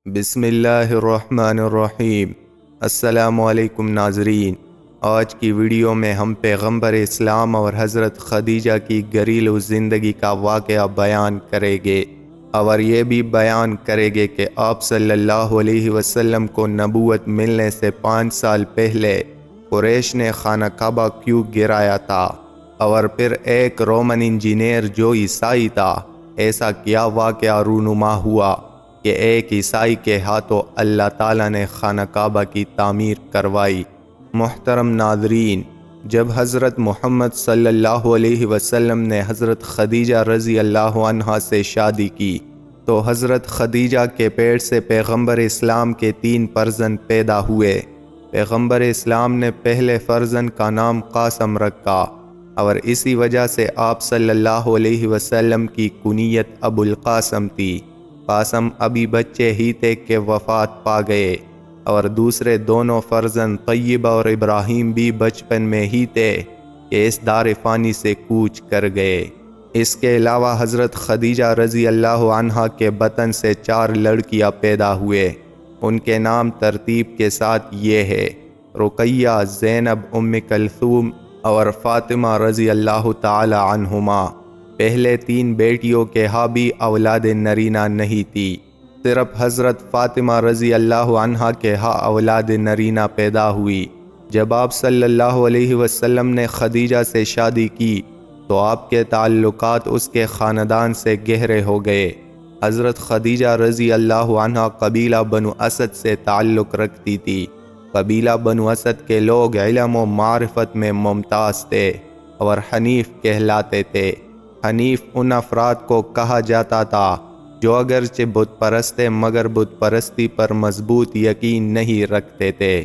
بسم اللہ الرحمن الرحیم۔ السلام علیکم ناظرین، آج کی ویڈیو میں ہم پیغمبر اسلام اور حضرت خدیجہ کی گھریلو زندگی کا واقعہ بیان کریں گے اور یہ بھی بیان کریں گے کہ آپ صلی اللہ علیہ وسلم کو نبوت ملنے سے 5 سال پہلے قریش نے خانہ کعبہ کیوں گرایا تھا، اور پھر ایک رومن انجینئر جو عیسائی تھا ایسا کیا واقعہ رونما ہوا کہ ایک عیسائی کے ہاتھوں اللہ تعالیٰ نے خانہ کعبہ کی تعمیر کروائی۔ محترم ناظرین، جب حضرت محمد صلی اللہ علیہ وسلم نے حضرت خدیجہ رضی اللہ عنہا سے شادی کی تو حضرت خدیجہ کے پیٹ سے پیغمبر اسلام کے 3 فرزند پیدا ہوئے۔ پیغمبر اسلام نے پہلے فرزند کا نام قاسم رکھا اور اسی وجہ سے آپ صلی اللہ علیہ وسلم کی کنیت ابو القاسم تھی۔ قاسم ابھی بچے ہی تھے کہ وفات پا گئے، اور دوسرے دونوں فرزند طیبہ اور ابراہیم بھی بچپن میں ہی تھے کہ اس دار فانی سے کوچ کر گئے۔ اس کے علاوہ حضرت خدیجہ رضی اللہ عنہا کے بطن سے 4 لڑکیاں پیدا ہوئے۔ ان کے نام ترتیب کے ساتھ یہ ہے: رقیہ، زینب، ام کلثوم اور فاطمہ رضی اللہ تعالی عنہما۔ پہلے 3 بیٹیوں کے ہاں بھی اولاد نرینہ نہیں تھی، صرف حضرت فاطمہ رضی اللہ عنہا کے ہاں اولاد نرینہ پیدا ہوئی۔ جب آپ صلی اللہ علیہ وسلم نے خدیجہ سے شادی کی تو آپ کے تعلقات اس کے خاندان سے گہرے ہو گئے۔ حضرت خدیجہ رضی اللہ عنہا قبیلہ بنو اسد سے تعلق رکھتی تھی۔ قبیلہ بنو اسد کے لوگ علم و معرفت میں ممتاز تھے اور حنیف کہلاتے تھے۔ حنیف ان افراد کو کہا جاتا تھا جو اگرچہ بت پرست تھے مگر بت پرستی پر مضبوط یقین نہیں رکھتے تھے۔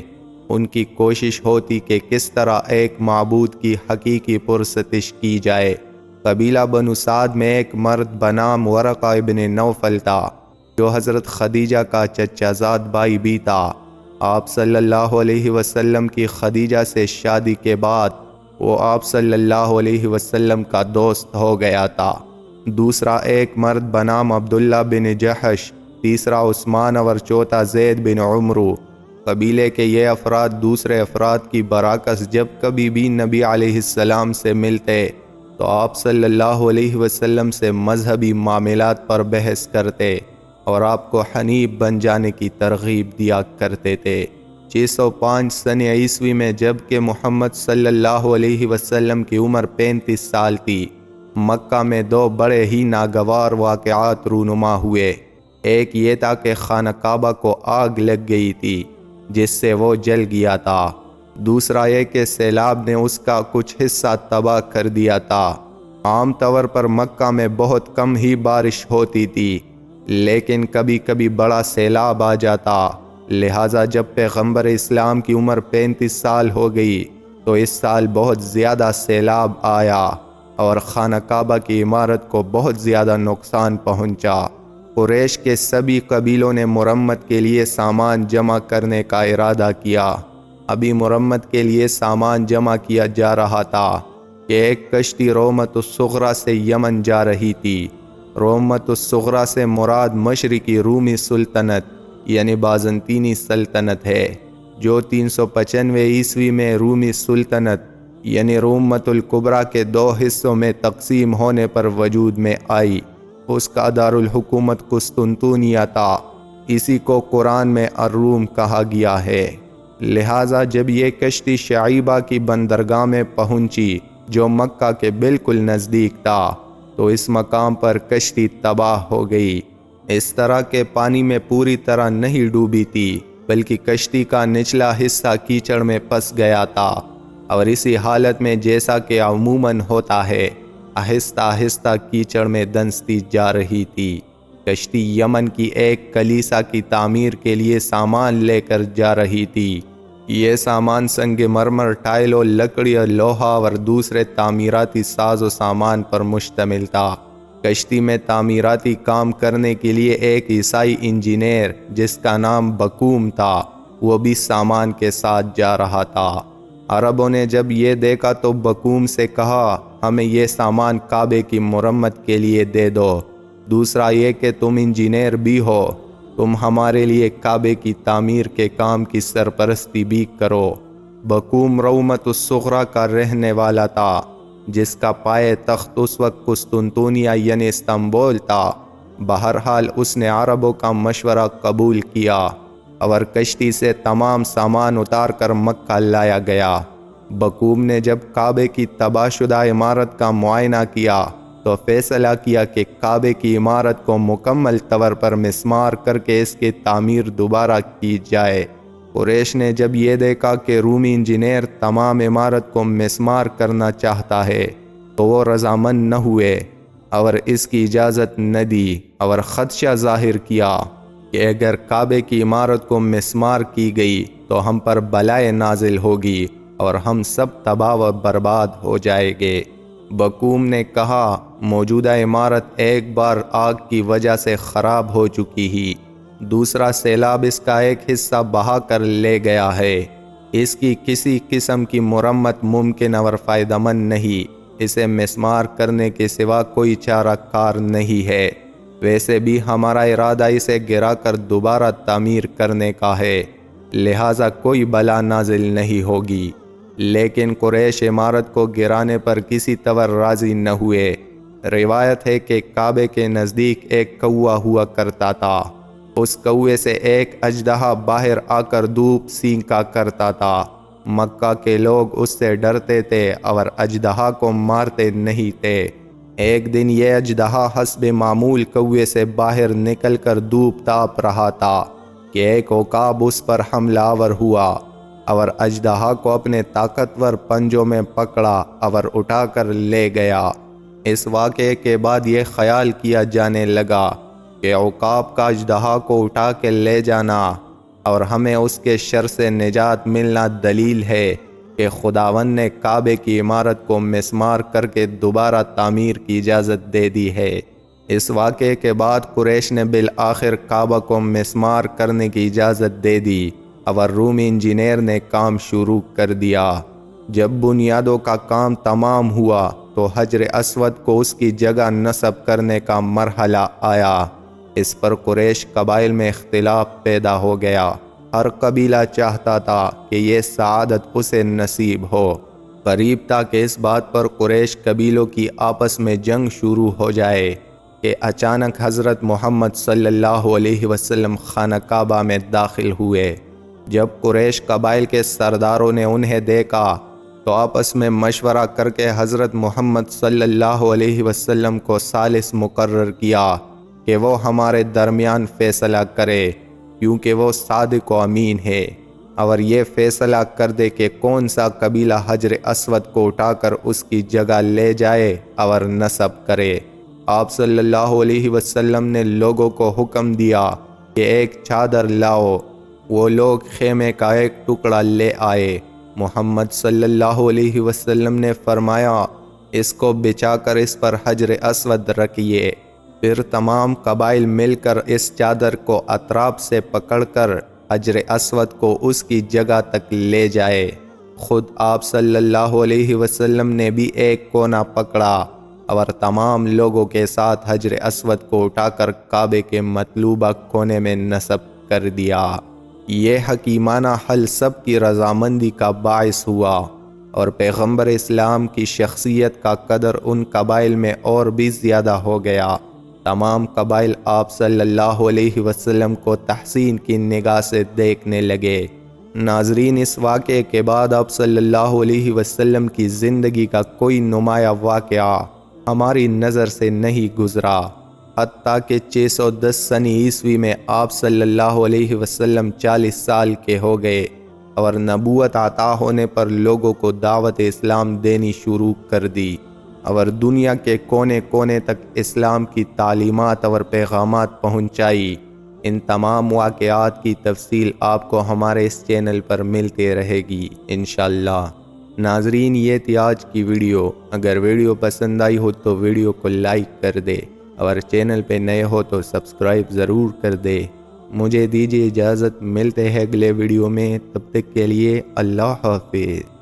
ان کی کوشش ہوتی کہ کس طرح ایک معبود کی حقیقی پرستش کی جائے۔ قبیلہ بنو سعد میں ایک مرد بنام ورقہ ابن نوفل تھا جو حضرت خدیجہ کا چچا زاد بھائی بھی تھا۔ آپ صلی اللہ علیہ وسلم کی خدیجہ سے شادی کے بعد وہ آپ صلی اللہ علیہ وسلم کا دوست ہو گیا تھا۔ دوسرا ایک مرد بنام عبداللہ بن جحش، تیسرا عثمان اور چوتھا زید بن عمرو۔ قبیلے کے یہ افراد دوسرے افراد کی برعکس جب کبھی بھی نبی علیہ السلام سے ملتے تو آپ صلی اللہ علیہ وسلم سے مذہبی معاملات پر بحث کرتے اور آپ کو حنیف بن جانے کی ترغیب دیا کرتے تھے۔ 605 سنہ عیسوی میں جب کہ محمد صلی اللہ علیہ وسلم کی عمر 35 سال تھی، مکہ میں 2 بڑے ہی ناگوار واقعات رونما ہوئے۔ ایک یہ تھا کہ خانہ کعبہ کو آگ لگ گئی تھی جس سے وہ جل گیا تھا۔ دوسرا یہ کہ سیلاب نے اس کا کچھ حصہ تباہ کر دیا تھا۔ عام طور پر مکہ میں بہت کم ہی بارش ہوتی تھی، لیکن کبھی کبھی بڑا سیلاب آ جاتا، لہٰذا جب پیغمبر اسلام کی عمر 35 سال ہو گئی تو اس سال بہت زیادہ سیلاب آیا اور خانہ کعبہ کی عمارت کو بہت زیادہ نقصان پہنچا۔ قریش کے سبھی قبیلوں نے مرمت کے لیے سامان جمع کرنے کا ارادہ کیا۔ ابھی مرمت کے لیے سامان جمع کیا جا رہا تھا کہ ایک کشتی رومۃ الصغریٰ سے یمن جا رہی تھی۔ رومۃ الصغریٰ سے مراد مشرقی رومی سلطنت یعنی بازنطینی سلطنت ہے، جو 395 عیسوی میں رومی سلطنت یعنی رومۃ الکبریٰ کے 2 حصوں میں تقسیم ہونے پر وجود میں آئی۔ اس کا دارالحکومت قسطنطنیہ تھا، اسی کو قرآن میں الروم کہا گیا ہے۔ لہٰذا جب یہ کشتی شعیبہ کی بندرگاہ میں پہنچی جو مکہ کے بالکل نزدیک تھا تو اس مقام پر کشتی تباہ ہو گئی۔ اس طرح کے پانی میں پوری طرح نہیں ڈوبی تھی بلکہ کشتی کا نچلا حصہ کیچڑ میں پھنس گیا تھا، اور اسی حالت میں جیسا کہ عموماً ہوتا ہے آہستہ آہستہ کیچڑ میں دنستی جا رہی تھی۔ کشتی یمن کی ایک کلیسا کی تعمیر کے لیے سامان لے کر جا رہی تھی۔ یہ سامان سنگ مرمر، ٹائل و لکڑی اور لوہا اور دوسرے تعمیراتی ساز و سامان پر مشتمل تھا۔ کشتی میں تعمیراتی کام کرنے کے لیے ایک عیسائی انجینئر جس کا نام بکوم تھا وہ بھی سامان کے ساتھ جا رہا تھا۔ عربوں نے جب یہ دیکھا تو بکوم سے کہا، ہمیں یہ سامان کعبے کی مرمت کے لیے دے دو۔ دوسرا یہ کہ تم انجینئر بھی ہو، تم ہمارے لیے کعبے کی تعمیر کے کام کی سرپرستی بھی کرو۔ بقوم رومت الصغریٰ کا رہنے والا تھا، جس کا پائے تخت اس وقت قسطنطنیہ یعنی استنبول تھا۔ بہرحال اس نے عربوں کا مشورہ قبول کیا اور کشتی سے تمام سامان اتار کر مکہ لایا گیا۔ بقوم نے جب کعبے کی تباہ شدہ عمارت کا معائنہ کیا تو فیصلہ کیا کہ کعبے کی عمارت کو مکمل طور پر مسمار کر کے اس کی تعمیر دوبارہ کی جائے۔ قریش نے جب یہ دیکھا کہ رومی انجینئر تمام عمارت کو مسمار کرنا چاہتا ہے تو وہ رضامند نہ ہوئے اور اس کی اجازت نہ دی، اور خدشہ ظاہر کیا کہ اگر کعبے کی عمارت کو مسمار کی گئی تو ہم پر بلائے نازل ہوگی اور ہم سب تباہ و برباد ہو جائیں گے۔ بقوم نے کہا، موجودہ عمارت ایک بار آگ کی وجہ سے خراب ہو چکی ہی، دوسرا سیلاب اس کا ایک حصہ بہا کر لے گیا ہے، اس کی کسی قسم کی مرمت ممکن اور فائدہ مند نہیں، اسے مسمار کرنے کے سوا کوئی چارہ کار نہیں ہے۔ ویسے بھی ہمارا ارادہ اسے گرا کر دوبارہ تعمیر کرنے کا ہے، لہٰذا کوئی بلا نازل نہیں ہوگی۔ لیکن قریش عمارت کو گرانے پر کسی طور راضی نہ ہوئے۔ روایت ہے کہ کعبے کے نزدیک ایک کوا ہوا کرتا تھا، اس کوے سے ایک اژدہا باہر آ کر دھوپ سینکا کرتا تھا۔ مکہ کے لوگ اس سے ڈرتے تھے اور اژدہا کو مارتے نہیں تھے۔ ایک دن یہ اژدہا حسب معمول کوے سے باہر نکل کر دھوپ تاپ رہا تھا کہ ایک عقاب اس پر حملہ آور ہوا اور اژدہا کو اپنے طاقتور پنجوں میں پکڑا اور اٹھا کر لے گیا۔ اس واقعے کے بعد یہ خیال کیا جانے لگا کہ عقاب کا اژدہا کو اٹھا کے لے جانا اور ہمیں اس کے شر سے نجات ملنا دلیل ہے کہ خداوند نے کعبے کی عمارت کو مسمار کر کے دوبارہ تعمیر کی اجازت دے دی ہے۔ اس واقعے کے بعد قریش نے بالآخر کعبہ کو مسمار کرنے کی اجازت دے دی اور رومی انجینئر نے کام شروع کر دیا۔ جب بنیادوں کا کام تمام ہوا تو حجر اسود کو اس کی جگہ نصب کرنے کا مرحلہ آیا۔ اس پر قریش قبائل میں اختلاف پیدا ہو گیا۔ ہر قبیلہ چاہتا تھا کہ یہ سعادت اسے نصیب ہو۔ قریب تھا کہ اس بات پر قریش قبیلوں کی آپس میں جنگ شروع ہو جائے کہ اچانک حضرت محمد صلی اللہ علیہ وسلم خانہ کعبہ میں داخل ہوئے۔ جب قریش قبائل کے سرداروں نے انہیں دیکھا تو آپس میں مشورہ کر کے حضرت محمد صلی اللہ علیہ وسلم کو ثالث مقرر کیا کہ وہ ہمارے درمیان فیصلہ کرے، کیونکہ وہ صادق و امین ہے، اور یہ فیصلہ کر دے کہ کون سا قبیلہ حجر اسود کو اٹھا کر اس کی جگہ لے جائے اور نصب کرے۔ آپ صلی اللہ علیہ وسلم نے لوگوں کو حکم دیا کہ ایک چادر لاؤ۔ وہ لوگ خیمے کا ایک ٹکڑا لے آئے۔ محمد صلی اللہ علیہ وسلم نے فرمایا، اس کو بچھا کر اس پر حجر اسود رکھیے۔ پھر تمام قبائل مل کر اس چادر کو اطراف سے پکڑ کر حجر اسود کو اس کی جگہ تک لے جائے۔ خود آپ صلی اللہ علیہ وسلم نے بھی ایک کونا پکڑا اور تمام لوگوں کے ساتھ حجر اسود کو اٹھا کر کعبے کے مطلوبہ کونے میں نصب کر دیا۔ یہ حکیمانہ حل سب کی رضامندی کا باعث ہوا اور پیغمبر اسلام کی شخصیت کا قدر ان قبائل میں اور بھی زیادہ ہو گیا۔ تمام قبائل آپ صلی اللہ علیہ وسلم کو تحسین کی نگاہ سے دیکھنے لگے۔ ناظرین، اس واقعے کے بعد آپ صلی اللہ علیہ وسلم کی زندگی کا کوئی نمایاں واقعہ ہماری نظر سے نہیں گزرا، حتیٰ کہ 610 سنی عیسوی میں آپ صلی اللہ علیہ وسلم 40 سال کے ہو گئے اور نبوت عطا ہونے پر لوگوں کو دعوت اسلام دینی شروع کر دی اور دنیا کے کونے کونے تک اسلام کی تعلیمات اور پیغامات پہنچائی۔ ان تمام واقعات کی تفصیل آپ کو ہمارے اس چینل پر ملتے رہے گی انشاءاللہ۔ ناظرین، یہ تھی آج کی ویڈیو۔ اگر ویڈیو پسند آئی ہو تو ویڈیو کو لائک کر دے اور چینل پہ نئے ہو تو سبسکرائب ضرور کر دے۔ مجھے دیجیے اجازت، ملتے ہیں اگلے ویڈیو میں، تب تک کے لیے اللہ حافظ۔